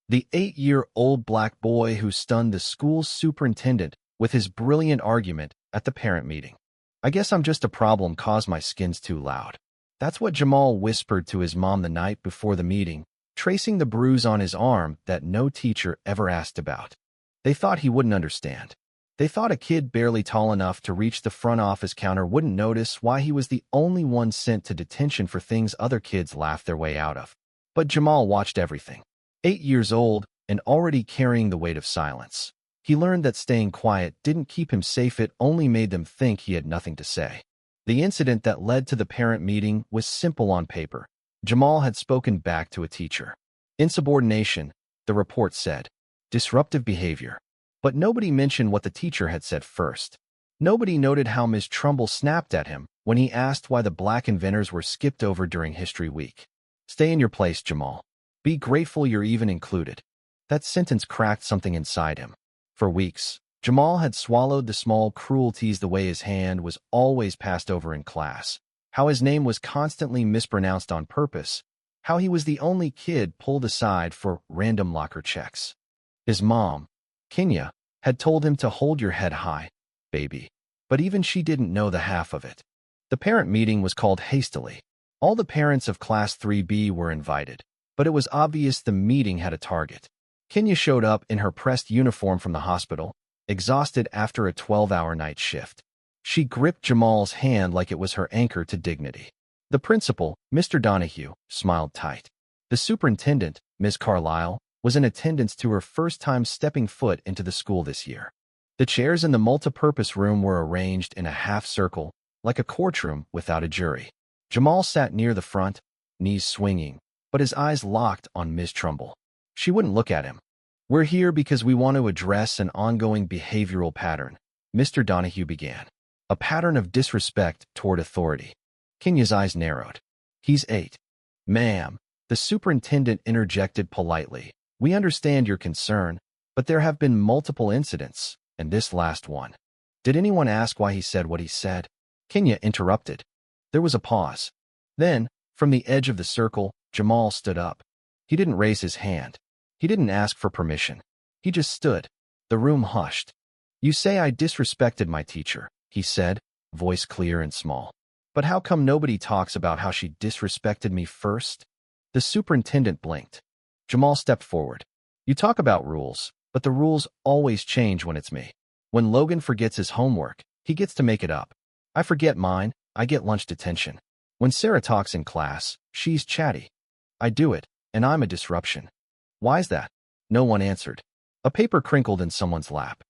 The 8-year-old black boy who stunned the school's superintendent with his brilliant argument at the parent meeting. "I guess I'm just a problem 'cause my skin's too loud." That's what Jamal whispered to his mom the night before the meeting, tracing the bruise on his arm that no teacher ever asked about. They thought he wouldn't understand. They thought a kid barely tall enough to reach the front office counter wouldn't notice why he was the only one sent to detention for things other kids laughed their way out of. But Jamal watched everything. 8 years old and already carrying the weight of silence. He learned that staying quiet didn't keep him safe, it only made them think he had nothing to say. The incident that led to the parent meeting was simple on paper. Jamal had spoken back to a teacher. Insubordination, the report said. Disruptive behavior. But nobody mentioned what the teacher had said first. Nobody noted how Ms. Trumbull snapped at him when he asked why the black inventors were skipped over during History Week. "Stay in your place, Jamal. Be grateful you're even included." That sentence cracked something inside him. For weeks, Jamal had swallowed the small cruelties, the way his hand was always passed over in class, how his name was constantly mispronounced on purpose, how he was the only kid pulled aside for random locker checks. His mom, Kenya, had told him to hold your head high, baby. But even she didn't know the half of it. The parent meeting was called hastily. All the parents of Class 3B were invited, but it was obvious the meeting had a target. Kenya showed up in her pressed uniform from the hospital, exhausted after a 12-hour night shift. She gripped Jamal's hand like it was her anchor to dignity. The principal, Mr. Donahue, smiled tight. The superintendent, Ms. Carlisle, was in attendance to her first time stepping foot into the school this year. The chairs in the multipurpose room were arranged in a half circle, like a courtroom without a jury. Jamal sat near the front, knees swinging, but his eyes locked on Ms. Trumbull. She wouldn't look at him. "We're here because we want to address an ongoing behavioral pattern," Mr. Donahue began. "A pattern of disrespect toward authority." Kenya's eyes narrowed. "He's 8. Ma'am," the superintendent interjected politely. "We understand your concern, but there have been multiple incidents, and this last one." "Did anyone ask why he said what he said?" Kenya interrupted. There was a pause. Then, from the edge of the circle, Jamal stood up. He didn't raise his hand. He didn't ask for permission. He just stood. The room hushed. "You say I disrespected my teacher," he said, voice clear and small. "But how come nobody talks about how she disrespected me first?" The superintendent blinked. Jamal stepped forward. "You talk about rules, but the rules always change when it's me. When Logan forgets his homework, he gets to make it up. I forget mine, I get lunch detention. When Sarah talks in class, she's chatty. I do it, and I'm a disruption. Why's that?" No one answered. A paper crinkled in someone's lap.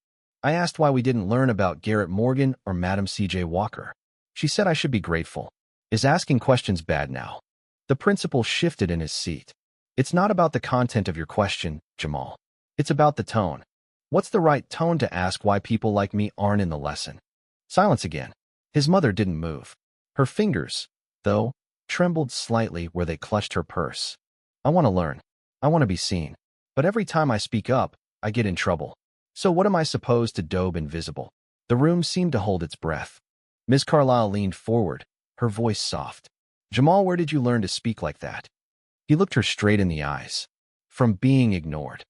"I asked why we didn't learn about Garrett Morgan or Madam C.J. Walker. She said I should be grateful. Is asking questions bad now?" The principal shifted in his seat. "It's not about the content of your question, Jamal. It's about the tone. What's the right tone to ask why people like me aren't in the lesson?" Silence again. His mother didn't move. Her fingers, though, trembled slightly where they clutched her purse. "I want to learn. I want to be seen. But every time I speak up, I get in trouble. So what am I supposed to do invisible?" The room seemed to hold its breath. Ms. Carlisle leaned forward, her voice soft. "Jamal, where did you learn to speak like that?" He looked her straight in the eyes. From being ignored.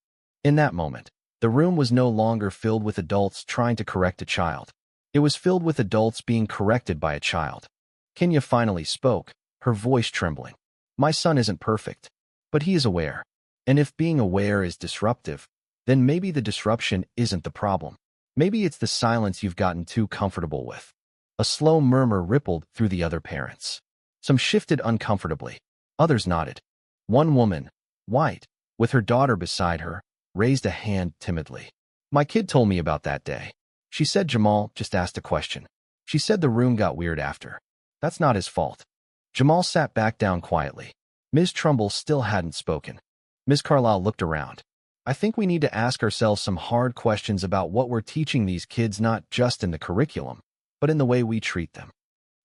In that moment, the room was no longer filled with adults trying to correct a child. It was filled with adults being corrected by a child. Kenya finally spoke, her voice trembling. "My son isn't perfect, but he is aware. And if being aware is disruptive, then maybe the disruption isn't the problem. Maybe it's the silence you've gotten too comfortable with." A slow murmur rippled through the other parents. Some shifted uncomfortably. Others nodded. One woman, white, with her daughter beside her, raised a hand timidly. "My kid told me about that day. She said Jamal just asked a question. She said the room got weird after. That's not his fault." Jamal sat back down quietly. Ms. Trumbull still hadn't spoken. Ms. Carlisle looked around. "I think we need to ask ourselves some hard questions about what we're teaching these kids, not just in the curriculum, but in the way we treat them."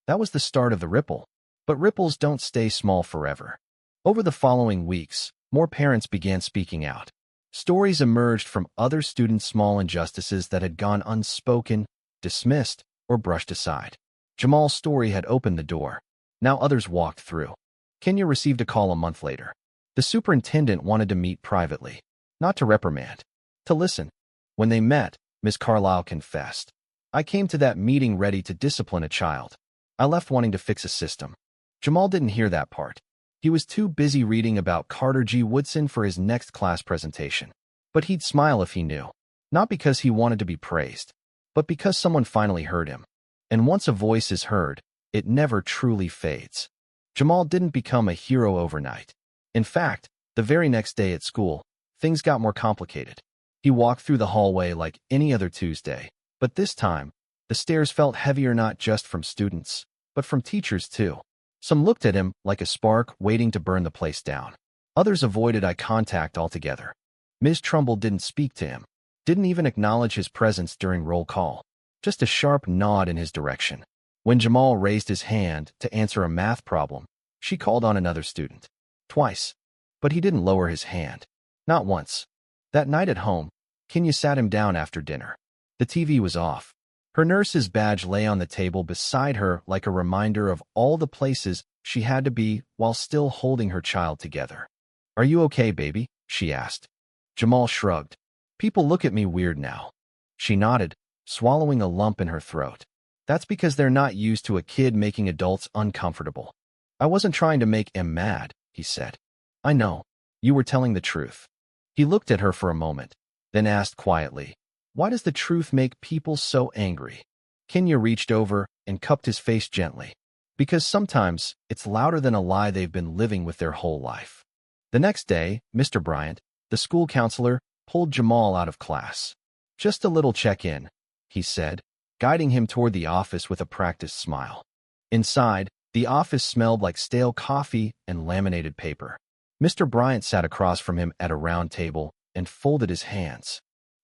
That was the start of the ripple. But ripples don't stay small forever. Over the following weeks, more parents began speaking out. Stories emerged from other students' small injustices that had gone unspoken, dismissed, or brushed aside. Jamal's story had opened the door. Now others walked through. Kenya received a call a month later. The superintendent wanted to meet privately. not to reprimand, to listen. When they met, Miss Carlyle confessed, "I came to that meeting ready to discipline a child. I left wanting to fix a system." Jamal didn't hear that part. He was too busy reading about Carter G. Woodson for his next class presentation. But he'd smile if he knew. Not because he wanted to be praised, but because someone finally heard him. And once a voice is heard, it never truly fades. Jamal didn't become a hero overnight. In fact, the very next day at school, things got more complicated. He walked through the hallway like any other Tuesday, but this time, the stairs felt heavier not just from students, but from teachers too. Some looked at him like a spark waiting to burn the place down. Others avoided eye contact altogether. Ms. Trumbull didn't speak to him, didn't even acknowledge his presence during roll call, just a sharp nod in his direction. When Jamal raised his hand to answer a math problem, she called on another student. Twice. But he didn't lower his hand. Not once. That night at home, Kenya sat him down after dinner. The TV was off. Her nurse's badge lay on the table beside her like a reminder of all the places she had to be while still holding her child together. "Are you okay, baby?" she asked. Jamal shrugged. "People look at me weird now." She nodded, swallowing a lump in her throat. "That's because they're not used to a kid making adults uncomfortable." "I wasn't trying to make him mad," he said. "I know. You were telling the truth." He looked at her for a moment, then asked quietly, "Why does the truth make people so angry?" Kenya reached over and cupped his face gently. "Because sometimes it's louder than a lie they've been living with their whole life." The next day, Mr. Bryant, the school counselor, pulled Jamal out of class. "Just a little check-in," he said, guiding him toward the office with a practiced smile. Inside, the office smelled like stale coffee and laminated paper. Mr. Bryant sat across from him at a round table and folded his hands.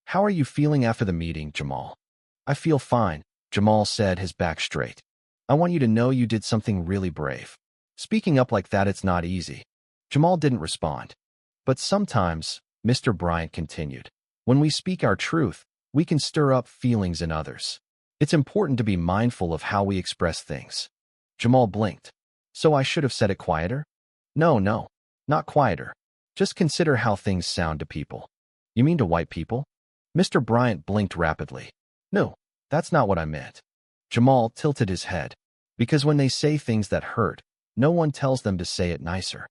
"How are you feeling after the meeting, Jamal?" "I feel fine," Jamal said, his back straight. "I want you to know you did something really brave. Speaking up like that, it's not easy." Jamal didn't respond. "But sometimes," Mr. Bryant continued, "when we speak our truth, we can stir up feelings in others. It's important to be mindful of how we express things." Jamal blinked. "So I should have said it quieter?" No, not quieter. Just consider how things sound to people." "You mean to white people?" Mr. Bryant blinked rapidly. "No, that's not what I meant." Jamal tilted his head. "Because when they say things that hurt, no one tells them to say it nicer."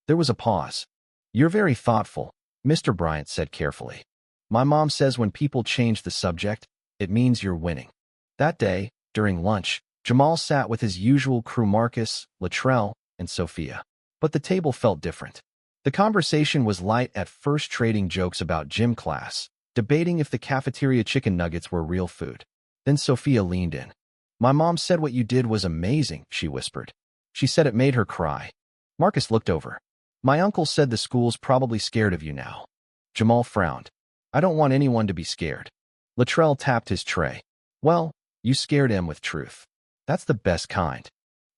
There was a pause. "You're very thoughtful," Mr. Bryant said carefully. "My mom says when people change the subject, it means you're winning." That day, during lunch, Jamal sat with his usual crew, Marcus, Latrell, and Sophia. But the table felt different. The conversation was light at first, trading jokes about gym class, debating if the cafeteria chicken nuggets were real food. Then Sophia leaned in. "My mom said what you did was amazing," she whispered. "She said it made her cry." Marcus looked over. "My uncle said the school's probably scared of you now." Jamal frowned. "I don't want anyone to be scared." Latrell tapped his tray. "Well, you scared him with truth. That's the best kind."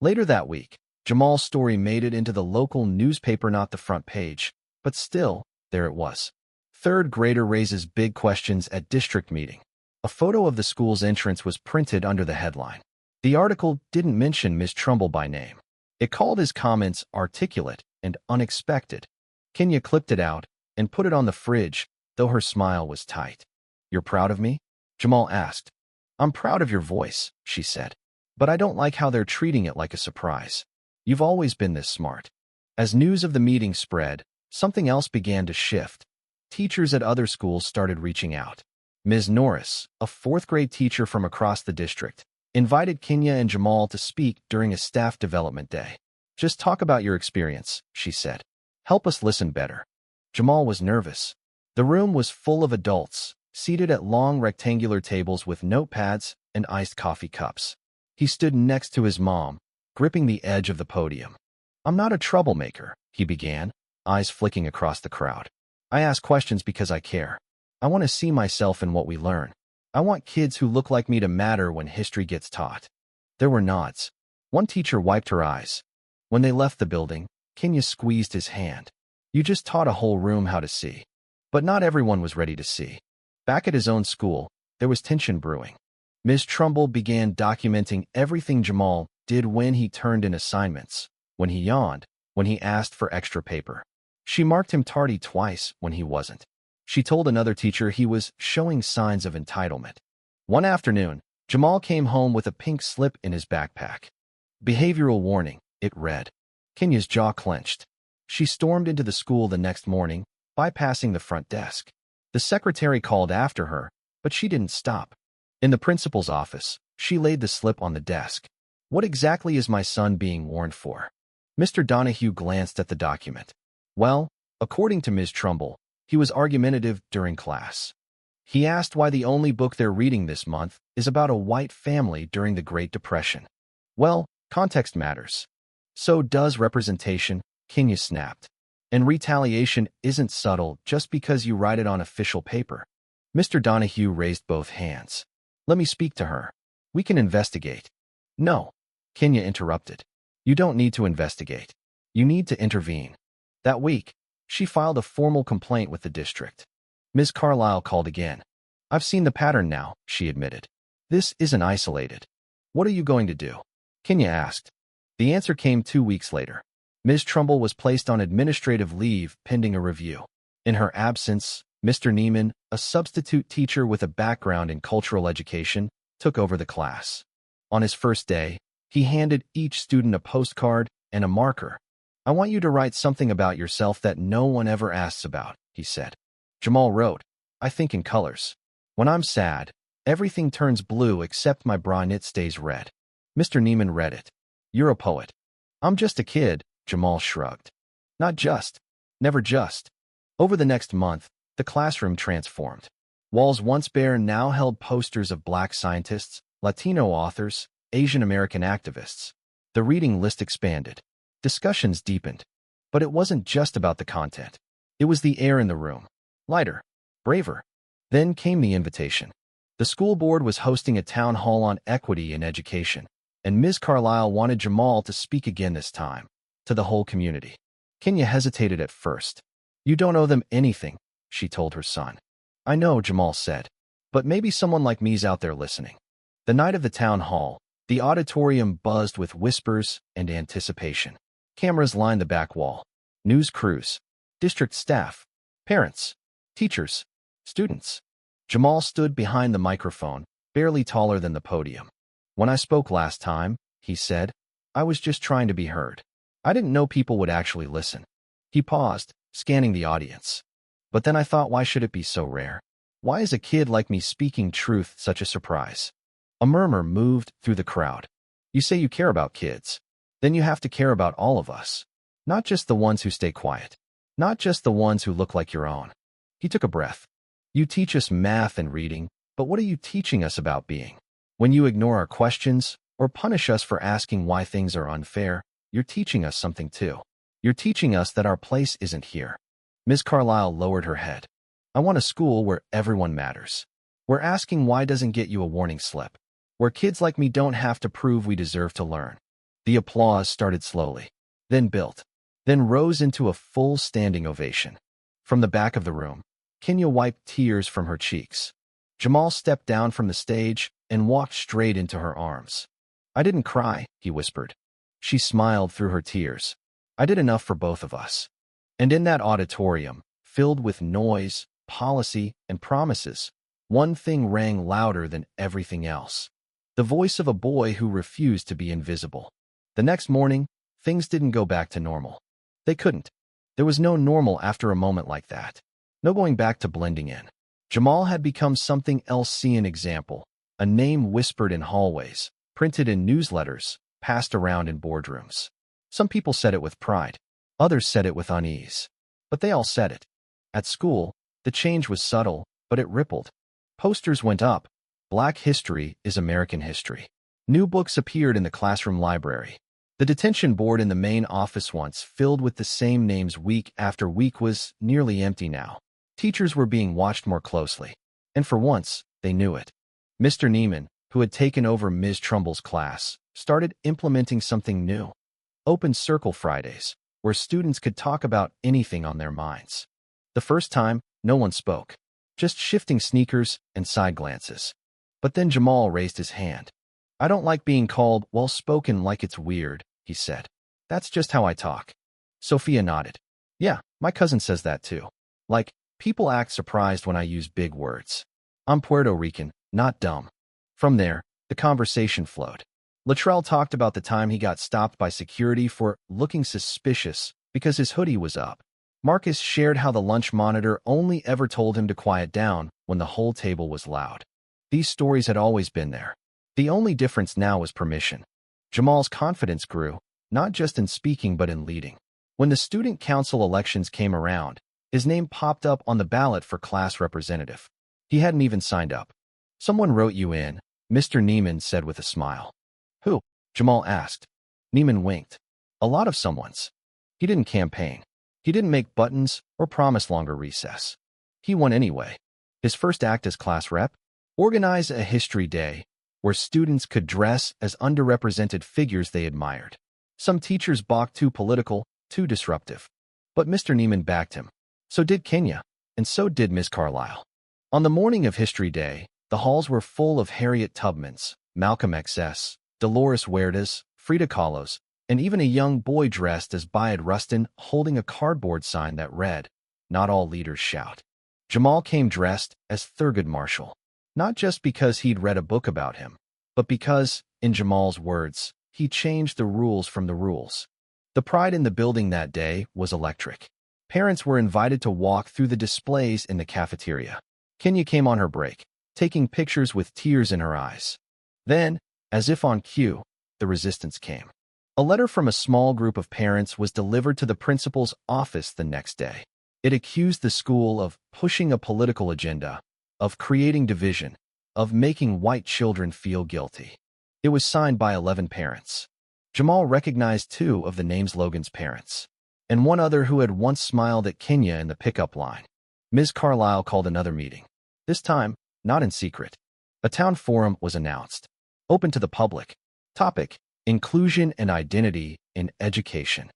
Later that week, Jamal's story made it into the local newspaper, not the front page, but still, there it was. Third grader raises big questions at district meeting. A photo of the school's entrance was printed under the headline. The article didn't mention Ms. Trumbull by name. It called his comments articulate and unexpected. Kenya clipped it out and put it on the fridge, though her smile was tight. "You're proud of me?" Jamal asked. "I'm proud of your voice," she said. "But I don't like how they're treating it like a surprise. You've always been this smart." As news of the meeting spread, something else began to shift. Teachers at other schools started reaching out. Ms. Norris, a fourth-grade teacher from across the district, invited Kenya and Jamal to speak during a staff development day. "Just talk about your experience," she said. "Help us listen better." Jamal was nervous. The room was full of adults, seated at long rectangular tables with notepads and iced coffee cups. He stood next to his mom, gripping the edge of the podium. "I'm not a troublemaker," he began, eyes flicking across the crowd. "I ask questions because I care. I want to see myself in what we learn. I want kids who look like me to matter when history gets taught." There were nods. One teacher wiped her eyes. When they left the building, Kenya squeezed his hand. "You just taught a whole room how to see." But not everyone was ready to see. Back at his own school, there was tension brewing. Ms. Trumbull began documenting everything Jamal did: when he turned in assignments, when he yawned, when he asked for extra paper. She marked him tardy twice when he wasn't. She told another teacher he was showing signs of entitlement. One afternoon, Jamal came home with a pink slip in his backpack. Behavioral warning, it read. Kenya's jaw clenched. She stormed into the school the next morning, bypassing the front desk. The secretary called after her, but she didn't stop. In the principal's office, she laid the slip on the desk. What exactly is my son being warned for? Mr. Donahue glanced at the document. Well, according to Ms. Trumbull, he was argumentative during class. He asked why the only book they're reading this month is about a white family during the Great Depression. Well, context matters. So does representation, Kenya snapped. And retaliation isn't subtle just because you write it on official paper. Mr. Donahue raised both hands. Let me speak to her. We can investigate. No, Kenya interrupted. You don't need to investigate. You need to intervene. That week, she filed a formal complaint with the district. Ms. Carlisle called again. I've seen the pattern now, she admitted. This isn't isolated. What are you going to do? Kenya asked. The answer came 2 weeks later. Ms. Trumbull was placed on administrative leave pending a review. In her absence, Mr. Neiman, a substitute teacher with a background in cultural education, took over the class. On his first day, he handed each student a postcard and a marker. I want you to write something about yourself that no one ever asks about, he said. Jamal wrote, I think in colors. When I'm sad, everything turns blue except my bra knit stays red. Mr. Neiman read it. You're a poet. I'm just a kid, Jamal shrugged. Not just. Never just. Over the next month, the classroom transformed. Walls once bare now held posters of Black scientists, Latino authors, Asian American activists. The reading list expanded. Discussions deepened. But it wasn't just about the content. It was the air in the room. Lighter. Braver. Then came the invitation. The school board was hosting a town hall on equity in education, and Ms. Carlisle wanted Jamal to speak again this time, to the whole community. Kenya hesitated at first. You don't owe them anything, she told her son. I know, Jamal said, but maybe someone like me's out there listening. The night of the town hall, the auditorium buzzed with whispers and anticipation. Cameras lined the back wall. News crews, district staff, parents, teachers, students. Jamal stood behind the microphone, barely taller than the podium. When I spoke last time, he said, I was just trying to be heard. I didn't know people would actually listen. He paused, scanning the audience. But then I thought, why should it be so rare? Why is a kid like me speaking truth such a surprise? A murmur moved through the crowd. You say you care about kids. Then you have to care about all of us. Not just the ones who stay quiet. Not just the ones who look like your own. He took a breath. You teach us math and reading, but what are you teaching us about being? When you ignore our questions, or punish us for asking why things are unfair, you're teaching us something too. You're teaching us that our place isn't here. Ms. Carlisle lowered her head. I want a school where everyone matters. Where asking why doesn't get you a warning slip. Where kids like me don't have to prove we deserve to learn. The applause started slowly, then built, then rose into a full standing ovation. From the back of the room, Kenya wiped tears from her cheeks. Jamal stepped down from the stage and walked straight into her arms. I didn't cry, he whispered. She smiled through her tears. I did enough for both of us. And in that auditorium, filled with noise, policy, and promises, one thing rang louder than everything else. The voice of a boy who refused to be invisible. The next morning, things didn't go back to normal. They couldn't. There was no normal after a moment like that. No going back to blending in. Jamal had become something else. See an example. A name whispered in hallways, printed in newsletters, passed around in boardrooms. Some people said it with pride. Others said it with unease. But they all said it. At school, the change was subtle, but it rippled. Posters went up. Black history is American history. New books appeared in the classroom library. The detention board in the main office, once filled with the same names week after week, was nearly empty now. Teachers were being watched more closely. And for once, they knew it. Mr. Neiman, who had taken over Ms. Trumbull's class, started implementing something new. Open Circle Fridays, where students could talk about anything on their minds. The first time, no one spoke. Just shifting sneakers and side glances. But then Jamal raised his hand. I don't like being called well-spoken like it's weird, he said. That's just how I talk. Sophia nodded. Yeah, my cousin says that too. Like, People act surprised when I use big words. I'm Puerto Rican, not dumb. From there, the conversation flowed. Luttrell talked about the time he got stopped by security for looking suspicious because his hoodie was up. Marcus shared how the lunch monitor only ever told him to quiet down when the whole table was loud. These stories had always been there. The only difference now was permission. Jamal's confidence grew, not just in speaking but in leading. When the student council elections came around, his name popped up on the ballot for class representative. He hadn't even signed up. "Someone wrote you in," Mr. Neiman said with a smile. "Who?" Jamal asked. Neiman winked. "A lot of someone's." He didn't campaign. He didn't make buttons or promise longer recess. He won anyway. His first act as class rep? Organize a history day where students could dress as underrepresented figures they admired. Some teachers balked, too political, too disruptive. But Mr. Neiman backed him. So did Kenya, and so did Miss Carlyle. On the morning of History Day, the halls were full of Harriet Tubmans, Malcolm X, Dolores Huertas, Frida Kahlos, and even a young boy dressed as Bayard Rustin holding a cardboard sign that read, "Not all leaders shout." Jamal came dressed as Thurgood Marshall, not just because he'd read a book about him, but because, in Jamal's words, he changed the rules from the rules. The pride in the building that day was electric. Parents were invited to walk through the displays in the cafeteria. Kenya came on her break, taking pictures with tears in her eyes. Then, as if on cue, the resistance came. A letter from a small group of parents was delivered to the principal's office the next day. It accused the school of pushing a political agenda, of creating division, of making white children feel guilty. It was signed by 11 parents. Jamal recognized 2 of the name's Logan's parents, and one other who had once smiled at Kenya in the pickup line. Ms. Carlyle called another meeting. This time, not in secret. A town forum was announced, open to the public. Topic: Inclusion and Identity in Education.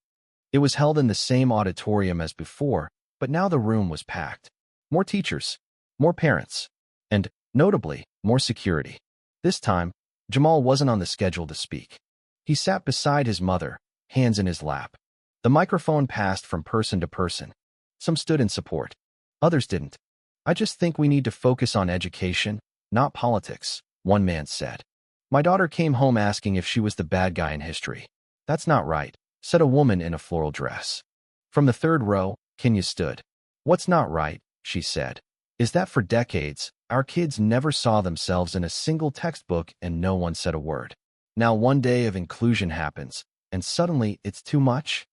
It was held in the same auditorium as before, but now the room was packed. More teachers, more parents, and, notably, more security. This time, Jamal wasn't on the schedule to speak. He sat beside his mother, hands in his lap. The microphone passed from person to person. Some stood in support. Others didn't. "I just think we need to focus on education, not politics," one man said. "My daughter came home asking if she was the bad guy in history." "That's not right," said a woman in a floral dress. From the third row, Kenya stood. "What's not right," she said, "is that for decades, our kids never saw themselves in a single textbook and no one said a word. Now one day of inclusion happens, and suddenly it's too much."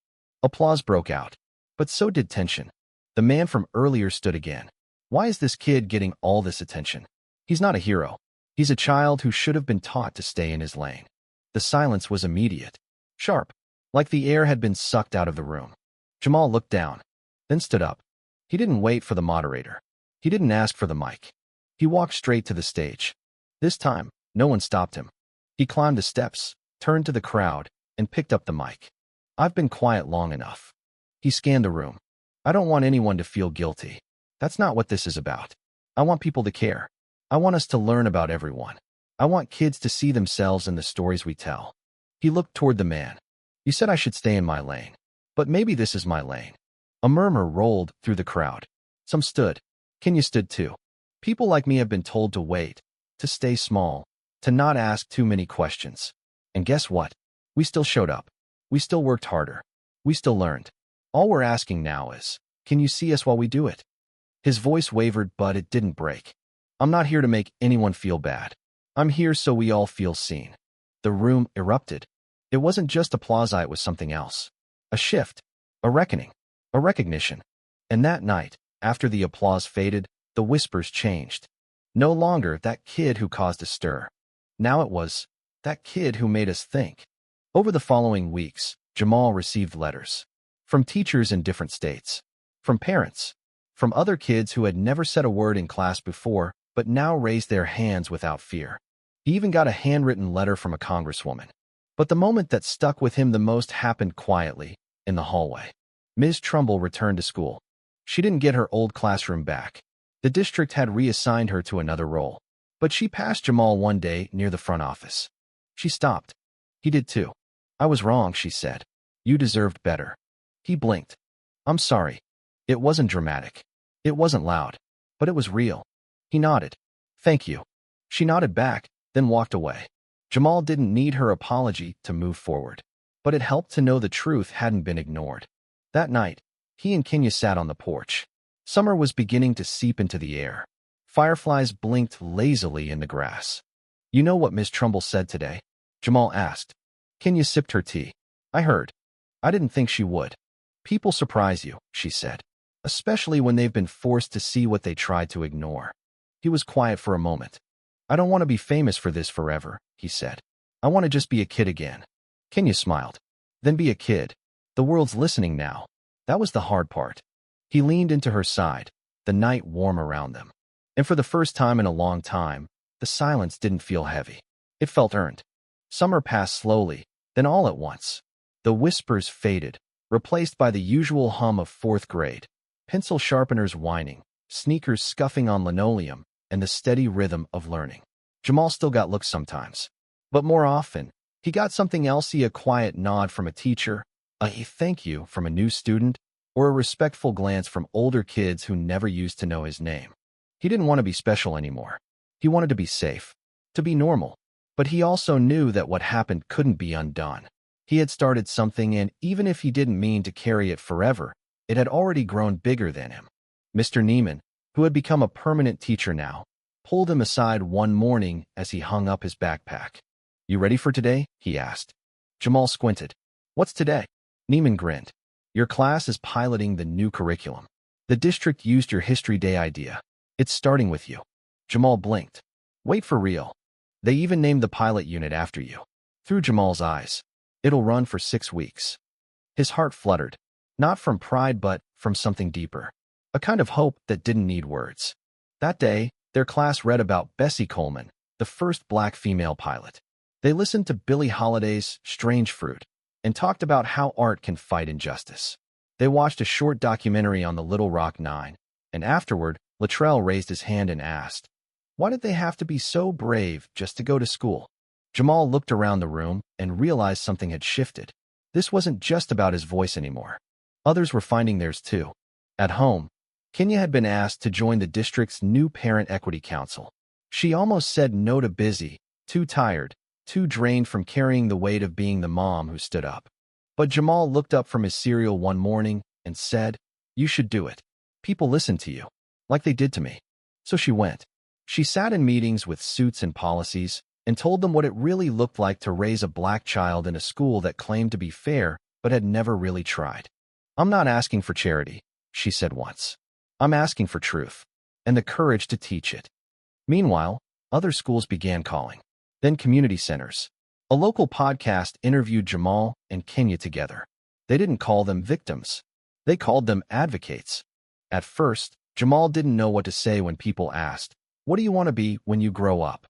Applause broke out. But so did tension. The man from earlier stood again. "Why is this kid getting all this attention? He's not a hero. He's a child who should have been taught to stay in his lane." The silence was immediate, sharp, like the air had been sucked out of the room. Jamal looked down, then stood up. He didn't wait for the moderator. He didn't ask for the mic. He walked straight to the stage. This time, no one stopped him. He climbed the steps, turned to the crowd, and picked up the mic. "I've been quiet long enough." He scanned the room. "I don't want anyone to feel guilty. That's not what this is about. I want people to care. I want us to learn about everyone. I want kids to see themselves in the stories we tell." He looked toward the man. "You said I should stay in my lane. But maybe this is my lane." A murmur rolled through the crowd. Some stood. Kenya stood too. "People like me have been told to wait, to stay small, to not ask too many questions. And guess what? We still showed up. We still worked harder. We still learned. All we're asking now is, can you see us while we do it?" His voice wavered, but it didn't break. "I'm not here to make anyone feel bad. I'm here so we all feel seen." The room erupted. It wasn't just applause, it was something else. A shift. A reckoning. A recognition. And that night, after the applause faded, the whispers changed. No longer "that kid who caused a stir." Now it was, "that kid who made us think." Over the following weeks, Jamal received letters. From teachers in different states. From parents. From other kids who had never said a word in class before, but now raised their hands without fear. He even got a handwritten letter from a congresswoman. But the moment that stuck with him the most happened quietly, in the hallway. Ms. Trumbull returned to school. She didn't get her old classroom back. The district had reassigned her to another role. But she passed Jamal one day near the front office. She stopped. He did too. "I was wrong," she said. "You deserved better." He blinked. "I'm sorry." It wasn't dramatic. It wasn't loud, but it was real. He nodded. Thank you. She nodded back, then walked away. Jamal didn't need her apology to move forward, but it helped to know the truth hadn't been ignored. That night, he and Kenya sat on the porch. Summer was beginning to seep into the air. Fireflies blinked lazily in the grass. You know what Miss Trumbull said today? Jamal asked. Kenya sipped her tea. I heard. I didn't think she would. People surprise you, she said, especially when they've been forced to see what they tried to ignore. He was quiet for a moment. I don't want to be famous for this forever, he said. I want to just be a kid again. Kenya smiled. Then be a kid. The world's listening now. That was the hard part. He leaned into her side, the night warm around them. And for the first time in a long time, the silence didn't feel heavy. It felt earned. Summer passed slowly, then all at once. The whispers faded, replaced by the usual hum of fourth grade, pencil sharpeners whining, sneakers scuffing on linoleum, and the steady rhythm of learning. Jamal still got looks sometimes. But more often, he got something else: a quiet nod from a teacher, a thank you from a new student, or a respectful glance from older kids who never used to know his name. He didn't want to be special anymore. He wanted to be safe, to be normal. But he also knew that what happened couldn't be undone. He had started something, and even if he didn't mean to carry it forever, it had already grown bigger than him. Mr. Neiman, who had become a permanent teacher now, pulled him aside one morning as he hung up his backpack. You ready for today? He asked. Jamal squinted. What's today? Neiman grinned. Your class is piloting the new curriculum. The district used your History Day idea. It's starting with you. Jamal blinked. Wait, for real? They even named the pilot unit after you. Through Jamal's eyes. It'll run for 6 weeks. His heart fluttered, not from pride but from something deeper. A kind of hope that didn't need words. That day, their class read about Bessie Coleman, the first black female pilot. They listened to Billie Holiday's Strange Fruit and talked about how art can fight injustice. They watched a short documentary on the Little Rock Nine, and afterward, Luttrell raised his hand and asked, why did they have to be so brave just to go to school? Jamal looked around the room and realized something had shifted. This wasn't just about his voice anymore. Others were finding theirs too. At home, Kenya had been asked to join the district's new Parent Equity Council. She almost said no to busy, too tired, too drained from carrying the weight of being the mom who stood up. But Jamal looked up from his cereal one morning and said, you should do it. People listen to you, like they did to me. So she went. She sat in meetings with suits and policies and told them what it really looked like to raise a black child in a school that claimed to be fair but had never really tried. I'm not asking for charity, she said once. I'm asking for truth and the courage to teach it. Meanwhile, other schools began calling. Then community centers. A local podcast interviewed Jamal and Kenya together. They didn't call them victims. They called them advocates. At first, Jamal didn't know what to say when people asked, what do you want to be when you grow up?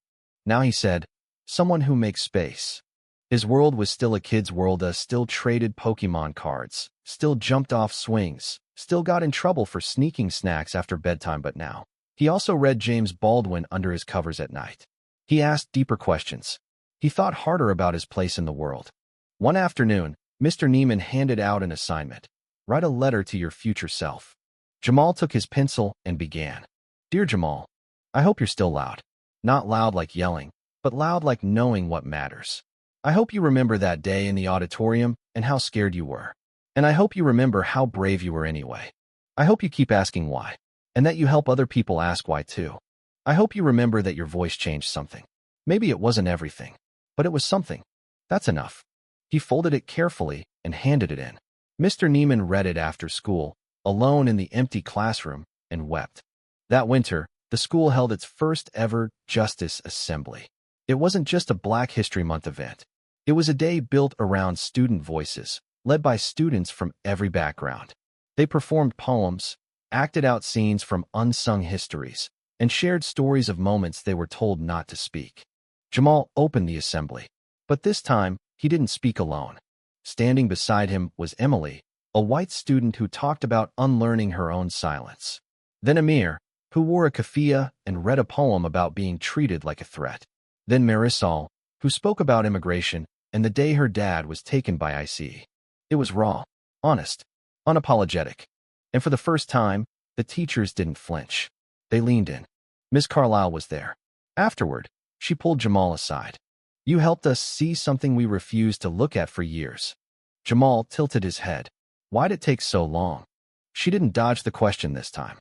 Now he said, someone who makes space. His world was still a kid's world, still traded Pokemon cards, still jumped off swings, still got in trouble for sneaking snacks after bedtime, but now he also read James Baldwin under his covers at night. He asked deeper questions. He thought harder about his place in the world. One afternoon, Mr. Neiman handed out an assignment. Write a letter to your future self. Jamal took his pencil and began. Dear Jamal, I hope you're still loud. Not loud like yelling, but loud like knowing what matters. I hope you remember that day in the auditorium and how scared you were. And I hope you remember how brave you were anyway. I hope you keep asking why, and that you help other people ask why too. I hope you remember that your voice changed something. Maybe it wasn't everything, but it was something. That's enough. He folded it carefully and handed it in. Mr. Neiman read it after school, alone in the empty classroom, and wept. That winter, the school held its first ever Justice Assembly. It wasn't just a Black History Month event. It was a day built around student voices, led by students from every background. They performed poems, acted out scenes from unsung histories, and shared stories of moments they were told not to speak. Jamal opened the assembly, but this time he didn't speak alone. Standing beside him was Emily, a white student who talked about unlearning her own silence. Then Amir, who wore a keffiyeh and read a poem about being treated like a threat. Then Marisol, who spoke about immigration and the day her dad was taken by ICE. It was raw, honest, unapologetic. And for the first time, The teachers didn't flinch. They leaned in. Miss Carlisle was there. Afterward, she pulled Jamal aside. You helped us see something we refused to look at for years. Jamal tilted his head. Why'd it take so long? She didn't dodge the question this time.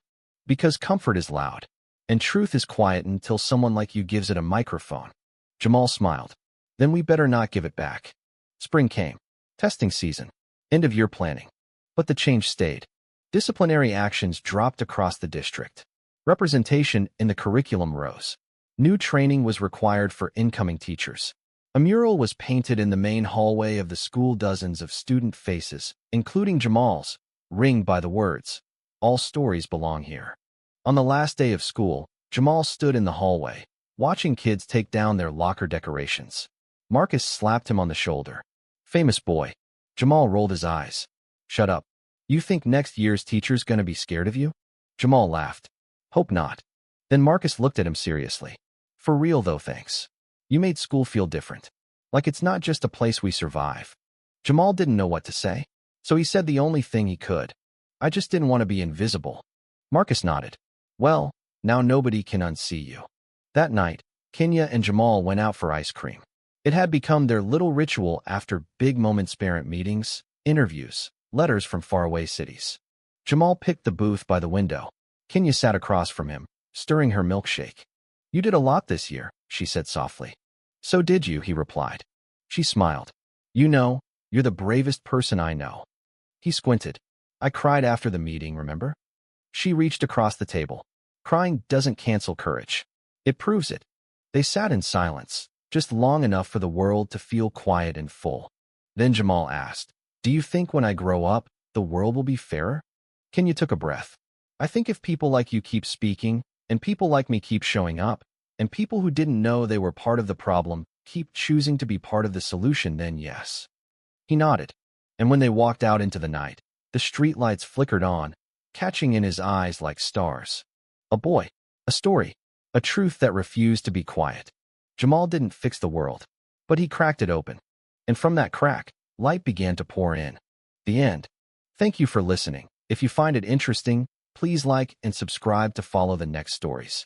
Because comfort is loud, and truth is quiet until someone like you gives it a microphone. Jamal smiled. Then we better not give it back. Spring came. Testing season. End of year planning. But the change stayed. Disciplinary actions dropped across the district. Representation in the curriculum rose. New training was required for incoming teachers. A mural was painted in the main hallway of the school, dozens of student faces, including Jamal's, ringed by the words, "All stories belong here." On the last day of school, Jamal stood in the hallway, watching kids take down their locker decorations. Marcus slapped him on the shoulder. Famous boy. Jamal rolled his eyes. Shut up. You think next year's teacher's gonna be scared of you? Jamal laughed. Hope not. Then Marcus looked at him seriously. For real though, thanks. You made school feel different. Like it's not just a place we survive. Jamal didn't know what to say, so he said the only thing he could. I just didn't want to be invisible. Marcus nodded. Well, now nobody can unsee you. That night, Kenya and Jamal went out for ice cream. It had become their little ritual after big moments, parent meetings, interviews, letters from faraway cities. Jamal picked the booth by the window. Kenya sat across from him, stirring her milkshake. You did a lot this year, she said softly. So did you, he replied. She smiled. You know, you're the bravest person I know. He squinted. I cried after the meeting, remember? She reached across the table. Crying doesn't cancel courage. It proves it. They sat in silence, just long enough for the world to feel quiet and full. Then Jamal asked, do you think when I grow up, the world will be fairer? Kenya took a breath. I think if people like you keep speaking, and people like me keep showing up, and people who didn't know they were part of the problem keep choosing to be part of the solution, then yes. He nodded. And when they walked out into the night, the streetlights flickered on, catching in his eyes like stars. A boy, a story, a truth that refused to be quiet. Jamal didn't fix the world, but he cracked it open. And from that crack, light began to pour in. The end. Thank you for listening. If you find it interesting, please like and subscribe to follow the next stories.